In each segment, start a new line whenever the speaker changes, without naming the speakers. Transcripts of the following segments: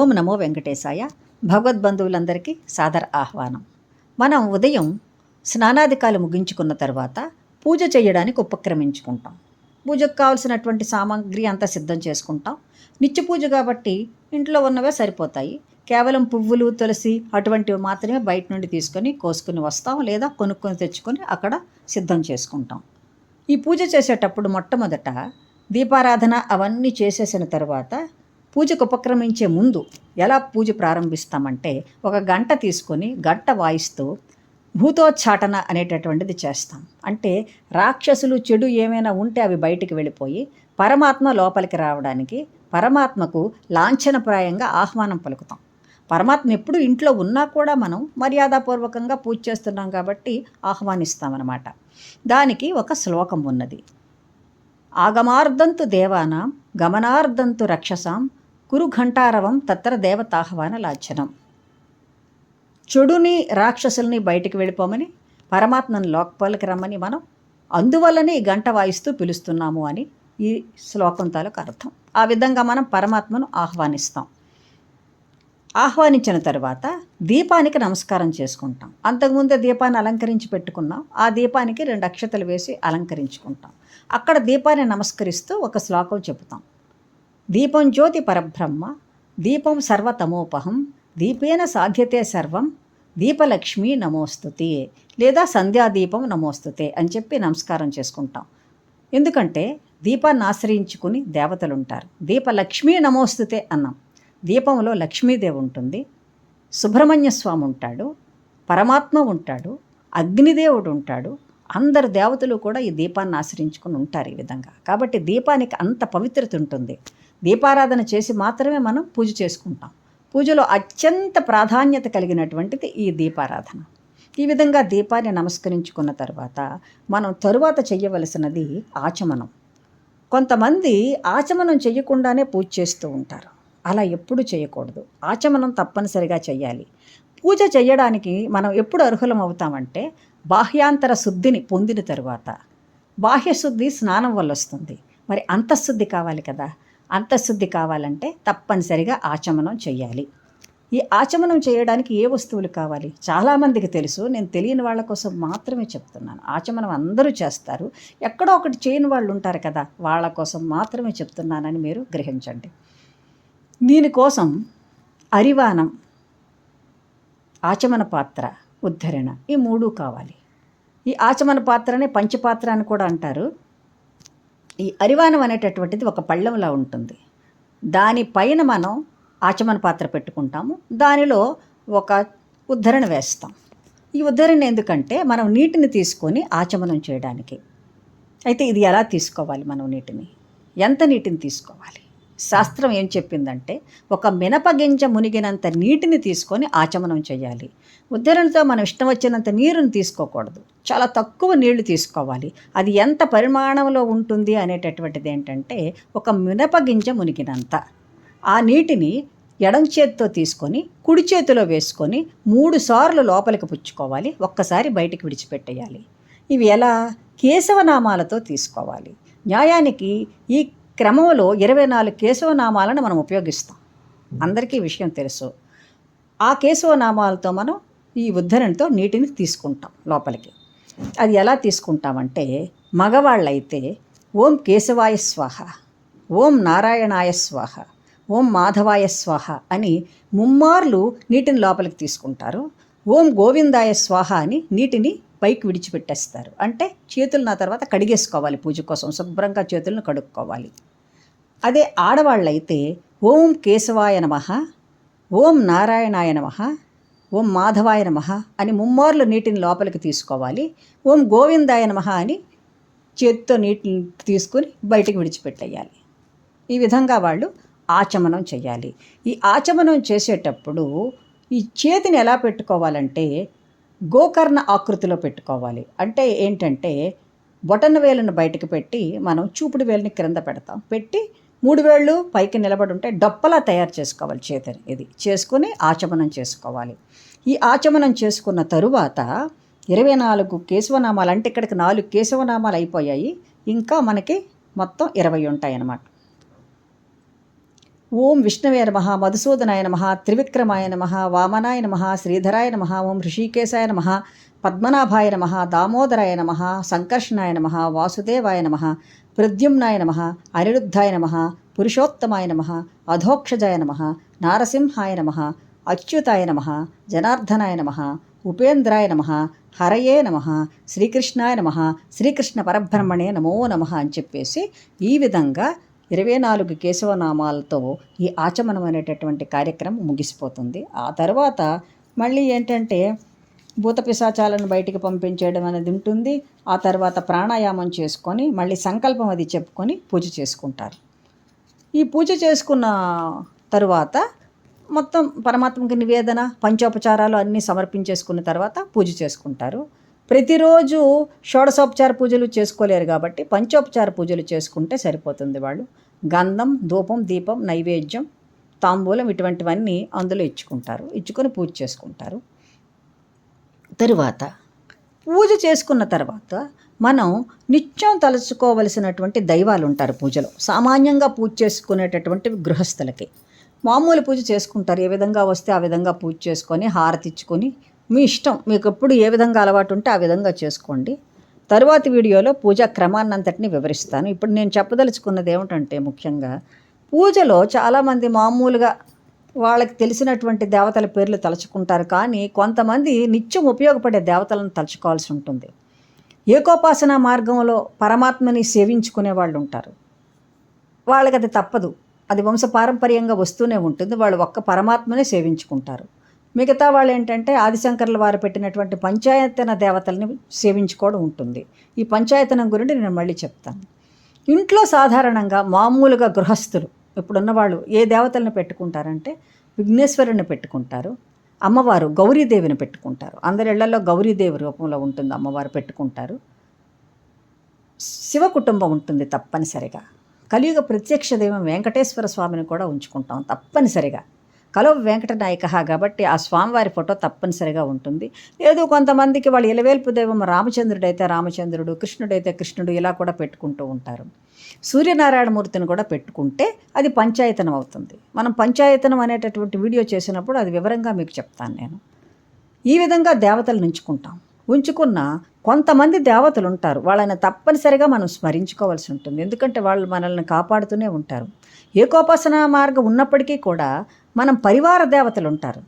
ఓం నమో వెంకటేశాయ. భగవద్బంధువులందరికీ సాదర ఆహ్వానం. మనం ఉదయం స్నానాధికాలు ముగించుకున్న తర్వాత పూజ చేయడానికి ఉపక్రమించుకుంటాం. పూజకు కావాల్సినటువంటి సామాగ్రి అంతా సిద్ధం చేసుకుంటాం. నిత్య పూజ కాబట్టి ఇంట్లో ఉన్నవే సరిపోతాయి. కేవలం పువ్వులు, తులసి అటువంటివి మాత్రమే బయట నుండి తీసుకొని కోసుకుని వస్తాం, లేదా కొనుక్కొని తెచ్చుకొని అక్కడ సిద్ధం చేసుకుంటాం. ఈ పూజ చేసేటప్పుడు మొట్టమొదట దీపారాధన అవన్నీ చేసేసిన తర్వాత పూజకు ఉపక్రమించే ముందు ఎలా పూజ ప్రారంభిస్తామంటే, ఒక గంట తీసుకొని గంట వాయిస్తూ భూతోచ్చాటన అనేటటువంటిది చేస్తాం. అంటే రాక్షసులు, చెడు ఏమైనా ఉంటే అవి బయటికి వెళ్ళిపోయి పరమాత్మ లోపలికి రావడానికి పరమాత్మకు లాంఛనప్రాయంగా ఆహ్వానం పలుకుతాం. పరమాత్మ ఎప్పుడు ఇంట్లో ఉన్నా కూడా మనం మర్యాదపూర్వకంగా పూజ చేస్తున్నాం కాబట్టి ఆహ్వానిస్తామన్నమాట. దానికి ఒక శ్లోకం ఉన్నది. ఆగమార్ధంతు దేవానాం గమనార్ధంతు రక్షసాం కురు ఘంటారవం తత్ర దేవతాహ్వాన లాంఛనం. చెడుని, రాక్షసుల్ని బయటికి వెళ్ళిపోమని, పరమాత్మను లోపలికి రమ్మని మనం అందువల్లనే ఈ గంట వాయిస్తూ పిలుస్తున్నాము అని ఈ శ్లోకం తాలూకు అర్థం. ఆ విధంగా మనం పరమాత్మను ఆహ్వానిస్తాం. ఆహ్వానించిన తర్వాత దీపానికి నమస్కారం చేసుకుంటాం. అంతకుముందే దీపాన్ని అలంకరించి పెట్టుకున్నాం. ఆ దీపానికి 2 అక్షతలు వేసి అలంకరించుకుంటాం. అక్కడ దీపాన్ని నమస్కరిస్తూ ఒక శ్లోకం చెబుతాం. దీపం జ్యోతి పరబ్రహ్మ, దీపం సర్వతమోపహం, దీపేన సాధ్యతే సర్వం, దీపలక్ష్మి నమోస్తుతే, లేదా సంధ్యాదీపం నమోస్తుతే అని చెప్పి నమస్కారం చేసుకుంటాం. ఎందుకంటే దీపాన్ని ఆశ్రయించుకుని దేవతలు ఉంటారు. దీపలక్ష్మి నమోస్తుతే అన్నాం. దీపంలో లక్ష్మీదేవి ఉంటుంది, సుబ్రహ్మణ్య స్వామి ఉంటాడు, పరమాత్మ ఉంటాడు, అగ్నిదేవుడు ఉంటాడు. అందరు దేవతలు కూడా ఈ దీపాన్ని ఆశ్రయించుకుని ఉంటారు ఈ విధంగా. కాబట్టి దీపానికి అంత పవిత్రత ఉంటుంది. దీపారాధన చేసి మాత్రమే మనం పూజ చేసుకుంటాం. పూజలో అత్యంత ప్రాధాన్యత కలిగినటువంటిది ఈ దీపారాధన. ఈ విధంగా దీపాన్ని నమస్కరించుకున్న తర్వాత మనం తరువాత చెయ్యవలసినది ఆచమనం. కొంతమంది ఆచమనం చెయ్యకుండానే పూజ చేస్తూ ఉంటారు. అలా ఎప్పుడు చేయకూడదు. ఆచమనం తప్పనిసరిగా చెయ్యాలి. పూజ చేయడానికి మనం ఎప్పుడు అర్హులం అవుతామంటే, బాహ్యాంతర శుద్ధిని పొందిన తరువాత. బాహ్యశుద్ధి స్నానం వల్ల వస్తుంది. మరి అంతఃశుద్ధి కావాలి కదా. అంతఃశుద్ధి కావాలంటే తప్పనిసరిగా ఆచమనం చేయాలి. ఈ ఆచమనం చేయడానికి ఏ వస్తువులు కావాలి? చాలామందికి తెలుసు. నేను తెలియని వాళ్ళ కోసం మాత్రమే చెప్తున్నాను. ఆచమనం అందరూ చేస్తారు. ఎక్కడో ఒకటి చేయని వాళ్ళు ఉంటారు కదా, వాళ్ళ కోసం మాత్రమే చెప్తున్నానని మీరు గ్రహించండి. దీనికోసం అరివానం, ఆచమన పాత్ర, ఉద్ధరణ, ఈ 3 కావాలి. ఈ ఆచమన పాత్రనే పంచపాత్ర అని కూడా అంటారు. ఈ అరివానం అనేటటువంటిది ఒక పళ్ళెంలా ఉంటుంది. దానిపైన మనం ఆచమన పాత్ర పెట్టుకుంటాము. దానిలో ఒక ఉద్ధరణ వేస్తాం. ఈ ఉద్ధరణ ఎందుకంటే మనం నీటిని తీసుకొని ఆచమనం చేయడానికి. అయితే ఇది ఎలా తీసుకోవాలి? మనం నీటిని ఎంత నీటిని తీసుకోవాలి? శాస్త్రం ఏం చెప్పిందంటే, ఒక మినపగింజ మునిగినంత నీటిని తీసుకొని ఆచమనం చేయాలి. ఉద్ధరణతో మనం ఇష్టం వచ్చినంత నీరుని తీసుకోకూడదు. చాలా తక్కువ నీళ్లు తీసుకోవాలి. అది ఎంత పరిమాణంలో ఉంటుంది అనేటటువంటిది ఏంటంటే, ఒక మినపగింజ మునిగినంత. ఆ నీటిని ఎడం చేతితో తీసుకొని కుడి చేతిలో వేసుకొని 3 సార్లు లోపలికి పుచ్చుకోవాలి. ఒక్కసారి బయటికి విడిచిపెట్టేయాలి. ఇవి ఎలా? కేశవనామాలతో తీసుకోవాలి. న్యాయానికి ఈ క్రమంలో 24 కేశవనామాలను మనం ఉపయోగిస్తాం. అందరికీ విషయం తెలుసు. ఆ కేశవనామాలతో మనం ఈ ఉద్ధరణతో నీటిని తీసుకుంటాం లోపలికి. అది ఎలా తీసుకుంటామంటే, మగవాళ్ళైతే ఓం కేశవాయ స్వాహ, ఓం నారాయణాయ స్వాహ, ఓం మాధవాయ స్వాహ అని 3 మార్లు నీటిని లోపలికి తీసుకుంటారు. ఓం గోవిందాయ స్వాహ అని నీటిని పైకి విడిచిపెట్టేస్తారు. అంటే చేతులు నా తర్వాత కడిగేసుకోవాలి. పూజ కోసం శుభ్రంగా చేతులను కడుక్కోవాలి. అదే ఆడవాళ్ళైతే ఓం కేశవాయ నమః, ఓం నారాయణాయ నమః, ఓం మాధవాయ నమః అని 3 మార్లు నీటిని లోపలికి తీసుకోవాలి. ఓం గోవిందాయ నమః అని చేతితో నీటిని తీసుకుని బయటికి విడిచిపెట్టేయాలి. ఈ విధంగా వాళ్ళు ఆచమనం చేయాలి. ఈ ఆచమనం చేసేటప్పుడు ఈ చేతిని ఎలా పెట్టుకోవాలంటే, గోకర్ణ ఆకృతిలో పెట్టుకోవాలి. అంటే ఏంటంటే, బొటన వేలును బయటకు పెట్టి మనం చూపుడు వేలుని క్రింద పెడతాం. పెట్టి 3 వేళ్ళు పైకి నిలబడి ఉంటే డొప్పలా తయారు చేసుకోవాలి చేతిని. ఇది చేసుకుని ఆచమనం చేసుకోవాలి. ఈ ఆచమనం చేసుకున్న తరువాత 24 కేశవనామాలు, అంటే ఇక్కడికి 4 కేశవనామాలు అయిపోయాయి. ఇంకా మనకి మొత్తం 20 ఉంటాయి అన్నమాట. ఓం విష్ణవే నమ, మధుసూదనాయ నమ, త్రివిక్రమాయ నమ, వామనాయ నమ, శ్రీధరాయ నమ, ఓం ఋషికేశాయ నమ, పద్మనాభాయ నమ, దామోదరాయ నమ, సంకర్షణాయ నమ, వాసుదేవాయ నమ, ప్రద్యుమ్నాయ నమ, అనిరుద్ధాయ నమ, పురుషోత్తమాయ నమ, అధోక్షజాయ నమ, నారసింహాయ నమ, అచ్యుతాయ నమ, జనార్దనాయ నమ, ఉపేంద్రాయ నమ, హరయే నమ, శ్రీకృష్ణాయ నమ, శ్రీకృష్ణ పరబ్రహ్మణే నమో నమ అని చెప్పేసి ఈ విధంగా 24 కేశవనామాలతో ఈ ఆచమనం అనేటటువంటి కార్యక్రమం ముగిసిపోతుంది. ఆ తర్వాత మళ్ళీ ఏంటంటే భూత పిశాచాలను బయటికి పంపించేయడం అనేది ఉంటుంది. ఆ తర్వాత ప్రాణాయామం చేసుకొని మళ్ళీ సంకల్పం అది చెప్పుకొని పూజ చేసుకుంటారు. ఈ పూజ చేసుకున్న తరువాత మొత్తం పరమాత్మకి నివేదన పంచోపచారాలు అన్నీ సమర్పించేసుకున్న తర్వాత పూజ చేసుకుంటారు. ప్రతిరోజు షోడశోపచార పూజలు చేసుకోలేరు కాబట్టి పంచోపచార పూజలు చేసుకుంటే సరిపోతుంది. వాళ్ళు గంధం, ధూపం, దీపం, నైవేద్యం, తాంబూలం ఇటువంటివన్నీ అందులో ఇచ్చుకొని పూజ చేసుకుంటారు. తరువాత పూజ చేసుకున్న తర్వాత మనం నిత్యం తలుచుకోవలసినటువంటి దైవాలు ఉంటారు పూజలో. సామాన్యంగా పూజ చేసుకునేటటువంటి గృహస్థులకి మామూలు పూజ చేసుకుంటారు. ఏ విధంగా వస్తే ఆ విధంగా పూజ చేసుకొని హారతి ఇచ్చుకొని మీ ఇష్టం, మీకు ఎప్పుడు ఏ విధంగా అలవాటు ఉంటే ఆ విధంగా చేసుకోండి. తరువాతి వీడియోలో పూజా క్రమాన్నంతటిని వివరిస్తాను. ఇప్పుడు నేను చెప్పదలుచుకున్నది ఏమిటంటే ముఖ్యంగా పూజలో చాలామంది మామూలుగా వాళ్ళకి తెలిసినటువంటి దేవతల పేర్లు తలుచుకుంటారు. కానీ కొంతమంది నిత్యం ఉపయోగపడే దేవతలను తలుచుకోవాల్సి ఉంటుంది. ఏకోపాసన మార్గంలో పరమాత్మని సేవించుకునే వాళ్ళు ఉంటారు. వాళ్ళకి అది తప్పదు, అది వంశపారంపర్యంగా వస్తూనే ఉంటుంది. వాళ్ళు ఒక్క పరమాత్మనే సేవించుకుంటారు. మిగతా వాళ్ళు ఏంటంటే ఆదిశంకర్ల వారు పెట్టినటువంటి పంచాయతన దేవతల్ని సేవించుకోవడం ఉంటుంది. ఈ పంచాయతనం గురించి నేను మళ్ళీ చెప్తాను. ఇంట్లో సాధారణంగా మామూలుగా గృహస్థులు ఇప్పుడున్న వాళ్ళు ఏ దేవతలను పెట్టుకుంటారంటే విఘ్నేశ్వరుని పెట్టుకుంటారు, అమ్మవారు గౌరీదేవిని పెట్టుకుంటారు. అందరి ఇళ్లలో గౌరీదేవి రూపంలో ఉంటుంది అమ్మవారు పెట్టుకుంటారు. శివ కుటుంబం ఉంటుంది తప్పనిసరిగా. కలియుగ ప్రత్యక్ష దైవం వెంకటేశ్వర స్వామిని కూడా ఉంచుకుంటాం తప్పనిసరిగా. కలో వెంకటనాయక కాబట్టి ఆ స్వామివారి ఫోటో తప్పనిసరిగా ఉంటుంది. లేదు కొంతమందికి వాళ్ళు ఇలవేల్పు దైవం రామచంద్రుడైతే రామచంద్రుడు, కృష్ణుడైతే కృష్ణుడు ఇలా కూడా పెట్టుకుంటూ ఉంటారు. సూర్యనారాయణమూర్తిని కూడా పెట్టుకుంటే అది పంచాయతనం అవుతుంది. మనం పంచాయతనం అనేటటువంటి వీడియో చేసినప్పుడు అది వివరంగా మీకు చెప్తాను నేను. ఈ విధంగా దేవతలు ఉంచుకున్న కొంతమంది దేవతలు ఉంటారు. వాళ్ళని తప్పనిసరిగా మనం స్మరించుకోవాల్సి ఉంటుంది. ఎందుకంటే వాళ్ళు మనల్ని కాపాడుతూనే ఉంటారు. ఏకోపాసన మార్గం ఉన్నప్పటికీ కూడా మనం పరివార దేవతలు ఉంటారు.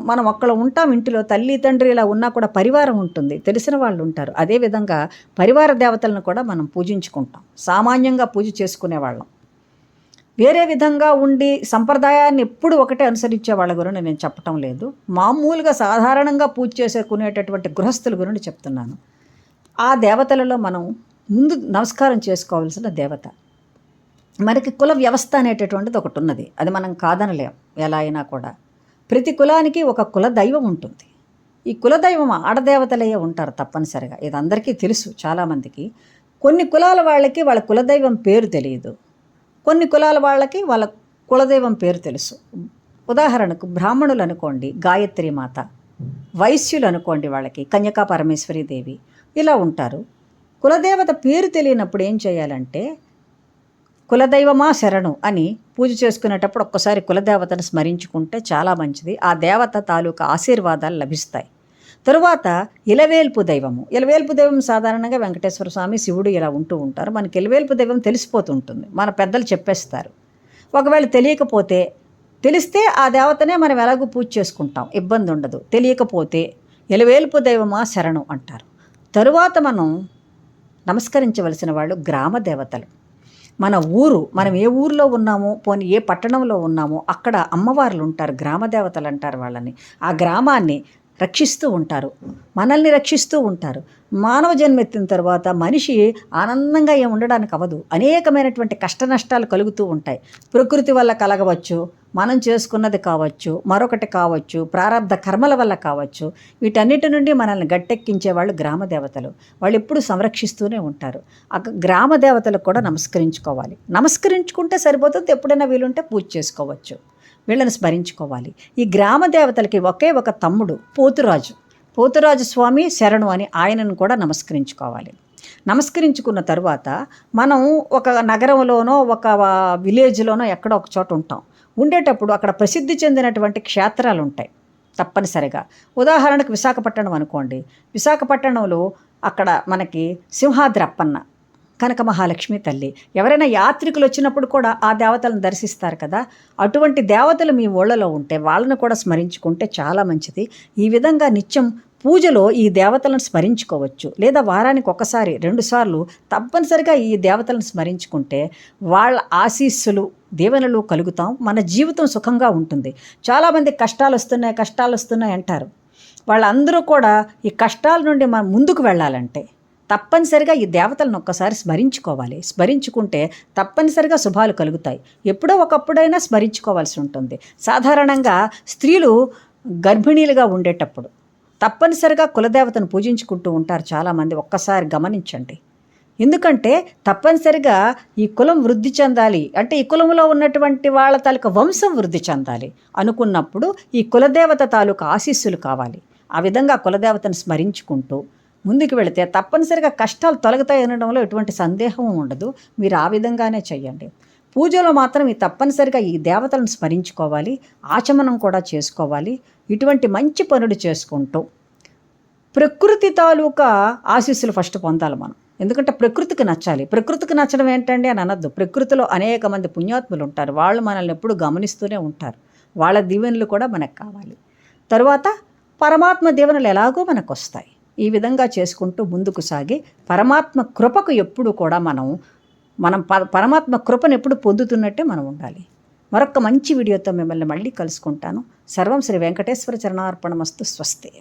మనం ఒక్కళ్ళు ఉంటాం ఇంటిలో, తల్లి తండ్రి ఇలా ఉన్నా కూడా పరివారం ఉంటుంది, తెలిసిన వాళ్ళు ఉంటారు. అదేవిధంగా పరివార దేవతలను కూడా మనం పూజించుకుంటాం. సామాన్యంగా పూజ చేసుకునేవాళ్ళం. వేరే విధంగా ఉండి సంప్రదాయాన్ని ఎప్పుడు ఒకటే అనుసరించే వాళ్ళ గురించి నేను చెప్పటం లేదు. మామూలుగా సాధారణంగా పూజ చేసుకునేటటువంటి గృహస్థుల గురించి చెప్తున్నాను. ఆ దేవతలలో మనం ముందు నమస్కారం చేసుకోవాల్సిన దేవత, మనకి కుల వ్యవస్థ అనేటటువంటిది ఒకటి ఉన్నది. అది మనం కాదనలేం ఎలా అయినా కూడా. ప్రతి కులానికి ఒక కుల దైవం ఉంటుంది. ఈ కులదైవం ఆడదేవతలయ్యే ఉంటారు తప్పనిసరిగా. ఇది అందరికీ తెలుసు చాలామందికి. కొన్ని కులాల వాళ్ళకి వాళ్ళ కులదైవం పేరు తెలియదు, కొన్ని కులాల వాళ్ళకి వాళ్ళ కులదైవం పేరు తెలుసు. ఉదాహరణకు బ్రాహ్మణులు అనుకోండి గాయత్రి మాత, వైశ్యులు అనుకోండి వాళ్ళకి కన్యకా పరమేశ్వరి దేవి, ఇలా ఉంటారు. కులదేవత పేరు తెలియనప్పుడు ఏం చేయాలంటే కులదైవమా శరణు అని పూజ చేసుకునేటప్పుడు ఒక్కసారి కులదేవతను స్మరించుకుంటే చాలా మంచిది. ఆ దేవత తాలూకా ఆశీర్వాదాలు లభిస్తాయి. తరువాత ఇలవేల్పు దైవం సాధారణంగా వెంకటేశ్వర స్వామి, శివుడు ఇలా ఉంటూ ఉంటారు. మనకి ఇలవేల్పు దైవం తెలిసిపోతుంటుంది, మన పెద్దలు చెప్పేస్తారు. ఒకవేళ తెలియకపోతే, తెలిస్తే ఆ దేవతనే మనం ఎలాగూ పూజ చేసుకుంటాం, ఇబ్బంది ఉండదు. తెలియకపోతే ఇలవేల్పు దైవమా శరణు అంటారు. తరువాత మనం నమస్కరించవలసిన వాళ్ళు గ్రామ దేవతలు. మనం ఏ ఊరిలో ఉన్నామో, పోనీ ఏ పట్టణంలో ఉన్నామో అక్కడ అమ్మవార్లు ఉంటారు, గ్రామదేవతలు అంటారు వాళ్ళని. ఆ గ్రామాన్ని రక్షిస్తూ ఉంటారు, మనల్ని రక్షిస్తూ ఉంటారు. మానవ జన్మెత్తిన తర్వాత మనిషి ఆనందంగా ఏం ఉండడానికి అవ్వదు. అనేకమైనటువంటి కష్ట నష్టాలు కలుగుతూ ఉంటాయి. ప్రకృతి వల్ల కలగవచ్చు, మనం చేసుకున్నది కావచ్చు, మరొకటి కావచ్చు, ప్రారంధ కర్మల వల్ల కావచ్చు. వీటన్నిటి నుండి మనల్ని గట్టెక్కించే వాళ్ళు గ్రామ దేవతలు. వాళ్ళు ఎప్పుడు సంరక్షిస్తూనే ఉంటారు. ఆ గ్రామ దేవతలకు కూడా నమస్కరించుకోవాలి. నమస్కరించుకుంటే సరిపోతుంది, ఎప్పుడైనా వీలుంటే పూజ చేసుకోవచ్చు, వీళ్ళని స్మరించుకోవాలి. ఈ గ్రామ దేవతలకి ఒకే ఒక తమ్ముడు పోతురాజు స్వామి శరణు అని ఆయనను కూడా నమస్కరించుకోవాలి. నమస్కరించుకున్న తర్వాత మనం ఒక నగరంలోనో ఒక విలేజ్లోనో ఎక్కడో ఒక చోట ఉంటాం. ఉండేటప్పుడు అక్కడ ప్రసిద్ధి చెందినటువంటి క్షేత్రాలు ఉంటాయి తప్పనిసరిగా. ఉదాహరణకు విశాఖపట్నం అనుకోండి. విశాఖపట్నంలో అక్కడ మనకి సింహాద్రి అప్పన్న, కనక మహాలక్ష్మి తల్లి, ఎవరైనా యాత్రికులు వచ్చినప్పుడు కూడా ఆ దేవతలను దర్శిస్తారు కదా. అటువంటి దేవతలు మీ ఊళ్ళలో ఉంటే వాళ్ళను కూడా స్మరించుకుంటే చాలా మంచిది. ఈ విధంగా నిత్యం పూజలో ఈ దేవతలను స్మరించుకోవచ్చు. లేదా వారానికి ఒకసారి 2 సార్లు తప్పనిసరిగా ఈ దేవతలను స్మరించుకుంటే వాళ్ళ ఆశీస్సులు దీవెనలు కలుగుతాం. మన జీవితం సుఖంగా ఉంటుంది. చాలామంది కష్టాలు వస్తున్నాయి అంటారు. వాళ్ళందరూ కూడా ఈ కష్టాల నుండి మనం ముందుకు వెళ్ళాలంటే తప్పనిసరిగా ఈ దేవతలను ఒక్కసారి స్మరించుకోవాలి. స్మరించుకుంటే తప్పనిసరిగా శుభాలు కలుగుతాయి. ఎప్పుడో ఒకప్పుడైనా స్మరించుకోవాల్సి ఉంటుంది. సాధారణంగా స్త్రీలు గర్భిణీలుగా ఉండేటప్పుడు తప్పనిసరిగా కులదేవతను పూజించుకుంటూ ఉంటారు చాలామంది. ఒక్కసారి గమనించండి. ఎందుకంటే తప్పనిసరిగా ఈ కులం వృద్ధి చెందాలి అంటే ఈ కులంలో ఉన్నటువంటి వాళ్ళ తాలూకా వంశం వృద్ధి చెందాలి అనుకున్నప్పుడు ఈ కులదేవత తాలూకా ఆశీస్సులు కావాలి. ఆ విధంగా కులదేవతను స్మరించుకుంటూ ముందుకు వెళితే తప్పనిసరిగా కష్టాలు తొలగుతాయి అనడంలో ఎటువంటి సందేహం ఉండదు. మీరు ఆ విధంగానే చెయ్యండి. పూజలో మాత్రం ఈ తప్పనిసరిగా ఈ దేవతలను స్మరించుకోవాలి, ఆచమనం కూడా చేసుకోవాలి. ఇటువంటి మంచి పనులు చేసుకుంటూ ప్రకృతి తాలూకా ఆశీస్సులు ఫస్ట్ పొందాలి మనం. ఎందుకంటే ప్రకృతికి నచ్చాలి. ప్రకృతికి నచ్చడం ఏంటండి అని అనొద్దు. ప్రకృతిలో అనేక మంది పుణ్యాత్ములు ఉంటారు. వాళ్ళు మనల్ని ఎప్పుడు గమనిస్తూనే ఉంటారు. వాళ్ళ దీవెనలు కూడా మనకు కావాలి. తరువాత పరమాత్మ దీవెనలు ఎలాగో మనకు వస్తాయి. ఈ విధంగా చేసుకుంటూ ముందుకు సాగి పరమాత్మ కృపకు ఎప్పుడు కూడా మనం పరమాత్మ కృపను ఎప్పుడు పొందుతున్నట్టే మనం ఉండాలి. మరొక మంచి వీడియోతో మిమ్మల్ని మళ్ళీ కలుసుకుంటాను. సర్వం శ్రీ వెంకటేశ్వర చరణార్పణమస్తు. స్వస్తి.